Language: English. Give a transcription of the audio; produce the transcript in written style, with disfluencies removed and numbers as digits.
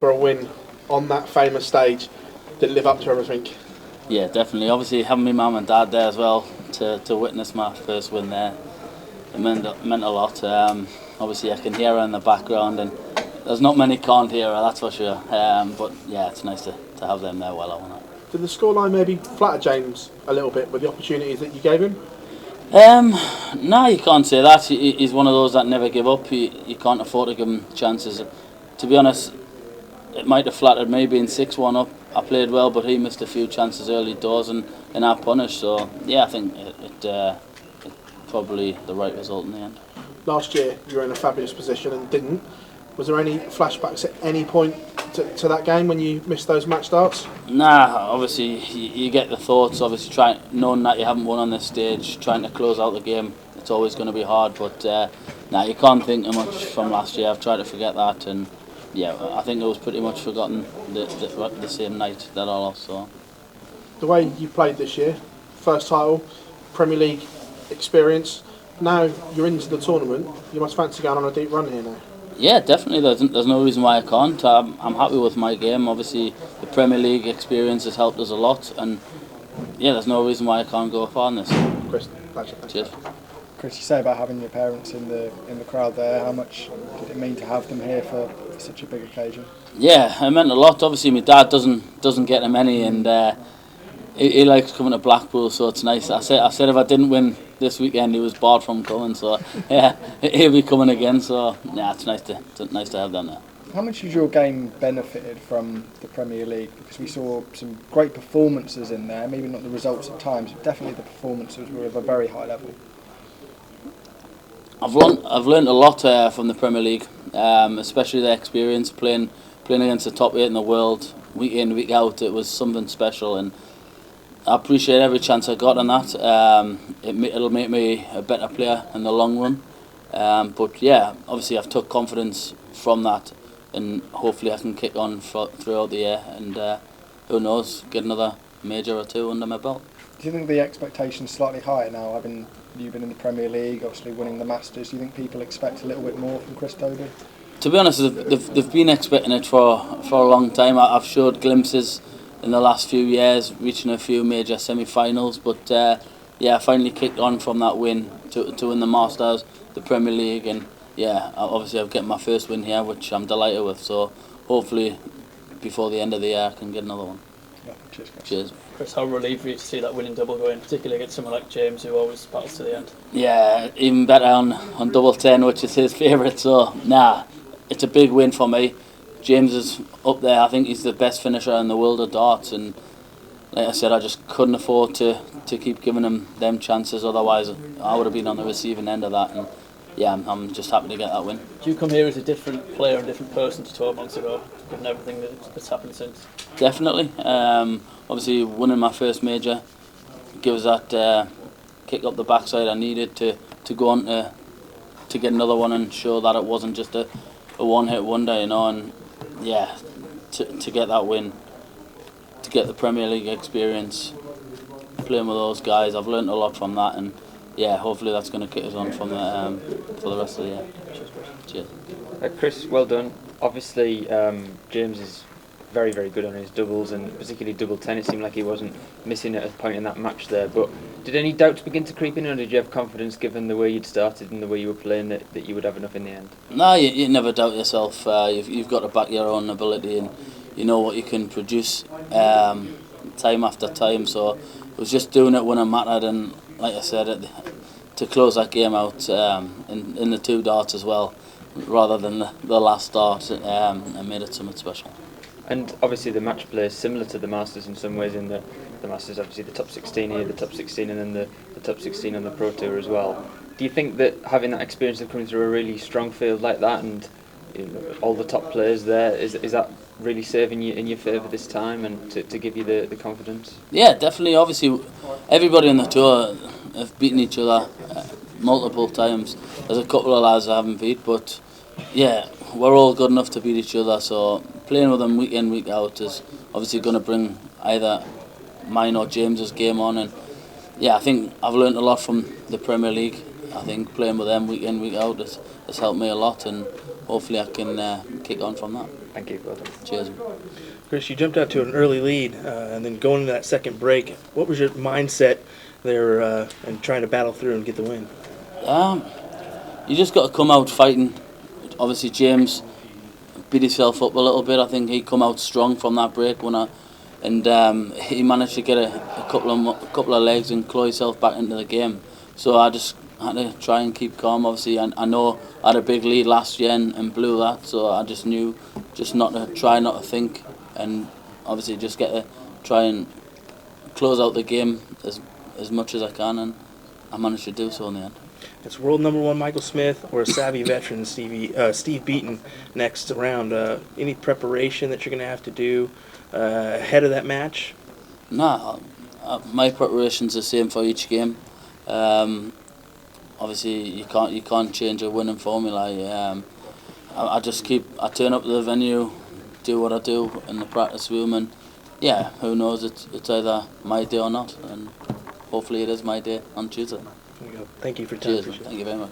for a win on that famous stage that live up to everything? Yeah, definitely. Obviously, having my mum and dad there as well to witness my first win there, it meant a lot. Obviously, I can hear her in the background, and there's not many can't hear her, that's for sure. But yeah, it's nice to have them there while I won it. Did the scoreline maybe flatter James a little bit with the opportunities that you gave him? No, you can't say that. He's one of those that never give up. You can't afford to give him chances. To be honest, it might have flattered me being 6-1 up. I played well, but he missed a few chances early doors, and I punished. So yeah, I think it probably the right result in the end. Last year you were in a fabulous position and didn't. Was there any flashbacks at any point to that game when you missed those match starts? Nah, obviously you get the thoughts. Obviously, knowing that you haven't won on this stage, trying to close out the game, it's always going to be hard. But nah, you can't think too much from last year. I've tried to forget that, and yeah, I think it was pretty much forgotten the same night that I lost. So the way you played this year, first title, Premier League experience. Now you're into the tournament. You must fancy going on a deep run here now. Yeah, definitely. There's no reason why I can't. I'm happy with my game. Obviously, the Premier League experience has helped us a lot, and yeah, there's no reason why I can't go far in this. Chris, pleasure. Cheers. Chris, you say about having your parents in the crowd there. How much did it mean to have them here for such a big occasion? Yeah, it meant a lot. Obviously, my dad doesn't get them any, and he likes coming to Blackpool, so it's nice. I said if I didn't win this weekend, he was barred from coming. So yeah, he'll be coming again. So yeah, it's nice to have them there. How much has your game benefited from the Premier League? Because we saw some great performances in there. Maybe not the results at times, but definitely the performances were of a very high level. I've learned a lot from the Premier League, especially the experience playing against the top 8 in the world week in, week out. It was something special, and I appreciate every chance I got on that. It'll make me a better player in the long run. But yeah, obviously I've took confidence from that, and hopefully I can kick on throughout the year, and who knows, get another major or two under my belt. Do you think the expectation's slightly higher now, having you been in the Premier League, obviously winning the Masters? Do you think people expect a little bit more from Chris Dobey? To be honest, they've been expecting it for a long time. I've showed glimpses in the last few years, reaching a few major semi-finals, but yeah, I finally kicked on from that win to win the Masters, the Premier League, and yeah, obviously I've got my first win here, which I'm delighted with. So hopefully before the end of the year I can get another one. Yeah, cheers, Chris. Cheers. Chris, how relieved were you to see that winning double go in, particularly against someone like James, who always battles to the end? Yeah, even better on double 10, which is his favourite. So nah, it's a big win for me. James is up there. I think he's the best finisher in the world of darts, and like I said, I just couldn't afford to keep giving him them chances. Otherwise, I would have been on the receiving end of that. And yeah, I'm just happy to get that win. Do you come here as a different player and different person to 12 months ago, given everything that's happened since? Definitely. Obviously, winning my first major gives that kick up the backside I needed to go on to get another one and show that it wasn't just a one-hit wonder, you know. And yeah, to get that win, to get the Premier League experience, playing with those guys, I've learnt a lot from that, and yeah, hopefully that's going to kick us on from for the rest of the year. Cheers. Chris, well done. Obviously, James is very, very good on his doubles, and particularly double 10. It seemed like he wasn't missing at a point in that match there. But did any doubts begin to creep in, or did you have confidence, given the way you'd started and the way you were playing, that you would have enough in the end? No, you never doubt yourself. You've got to back your own ability, and you know what you can produce time after time. So it was just doing it when it mattered, and like I said, to close that game out in the 2 darts as well, rather than the last dart, and made it something special. And obviously the match play is similar to the Masters in some ways, in the Masters obviously the top 16 here, the top 16, and then the top 16 on the Pro Tour as well. Do you think that having that experience of coming through a really strong field like that, and you know, all the top players there, is that really serving you in your favour this time, and to give you the confidence? Yeah, definitely. Obviously everybody on the tour have beaten each other multiple times. There's a couple of lads I haven't beat, but yeah, we're all good enough to beat each other, so playing with them week in, week out is obviously going to bring either mine or James's game on. And yeah, I think I've learnt a lot from the Premier League. I think playing with them week in, week out has helped me a lot, and hopefully I can kick on from that. Thank you. Well done. Cheers. Chris, you jumped out to an early lead, and then going into that second break, what was your mindset there and trying to battle through and get the win? You just got to come out fighting. Obviously, James beat himself up a little bit. I think he come out strong from that break and he managed to get a couple of legs and claw himself back into the game. So I just had to try and keep calm. Obviously, I know I had a big lead last year and blew that, so I just knew just not to think, and obviously just get to try and close out the game as much as I can, and I managed to do so in the end. It's world #1 Michael Smith or a savvy veteran Steve Beaton next round. Any preparation that you're going to have to do ahead of that match? Nah, my preparation's the same for each game. Obviously, you can't change a winning formula. I turn up to the venue, do what I do in the practice room, and yeah, who knows? It's either my day or not, and hopefully it is my day on Tuesday. There you go. Thank you for your time. Cheers. Thank you very much.